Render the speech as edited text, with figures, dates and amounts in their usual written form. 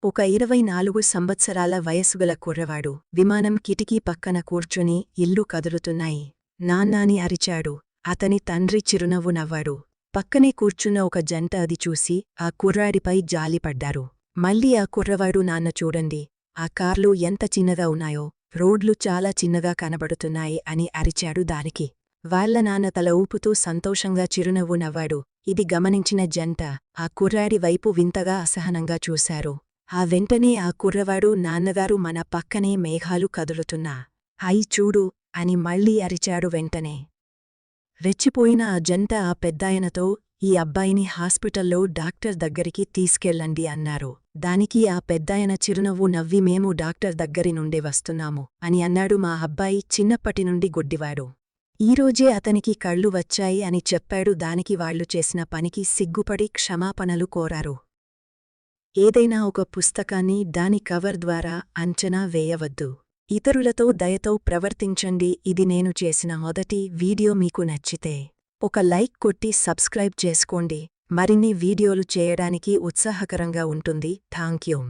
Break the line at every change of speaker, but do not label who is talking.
ఒక 24 సంవత్సరాల వయసుగల కుర్రవాడు విమానం కిటికీ పక్కన కూర్చుని ఇల్లు కదులుతున్నాయి నాన్నాని అరిచాడు. అతని తండ్రి చిరునవ్వు నవ్వాడు. పక్కనే కూర్చున్న ఒక జంట అది చూసి ఆ కుర్రాడిపై జాలిపడ్డారు. మళ్ళీ ఆ కుర్రవాడు నాన్న చూడండి, ఆ కార్లు ఎంత చిన్నగా ఉన్నాయో, రోడ్లు చాలా చిన్నగా కనబడుతున్నాయి అని అరిచాడు దానికి. వాళ్ళ నాన్న తల ఊపుతూ సంతోషంగా చిరునవ్వు నవ్వాడు. ఇది గమనించిన జంట ఆ కుర్రాడి వైపు వింతగా అసహనంగా చూశారు. ఆ వెంటనే ఆ కుర్రవాడు నాన్నగారు మన పక్కనే మేఘాలు కదులుతున్నా అయి చూడు అని మళ్ళీ అరిచాడు వెంటనే. రెచ్చిపోయిన ఆ జంట ఆ పెద్దాయనతో ఈ అబ్బాయిని హాస్పిటల్లో డాక్టర్ దగ్గరికి తీసుకెళ్ళండి అన్నారు. దానికి ఆ పెద్దాయన చిరునవ్వు నవ్వి మేము డాక్టర్ దగ్గరి నుండే వస్తున్నాము అని అన్నాడు. మా అబ్బాయి చిన్నప్పటినుండి గుడ్డివాడు. ఈరోజే అతనికి కళ్ళు వచ్చాయి అని చెప్పాడు. దానికి వాళ్లు చేసిన పనికి సిగ్గుపడి క్షమాపణలు కోరారు. ఏదైనా ఒక పుస్తకాన్ని దాని కవర్ ద్వారా అంచనా వేయవద్దు. ఇతరులతో దయతో ప్రవర్తించండి. ఇది నేను చేసిన మొదటి వీడియో. మీకు నచ్చితే ఒక లైక్ కొట్టి సబ్స్క్రైబ్ చేసుకోండి. మరిన్ని వీడియోలు చేయడానికి ఉత్సాహకరంగా ఉంటుంది. థాంక్యూ.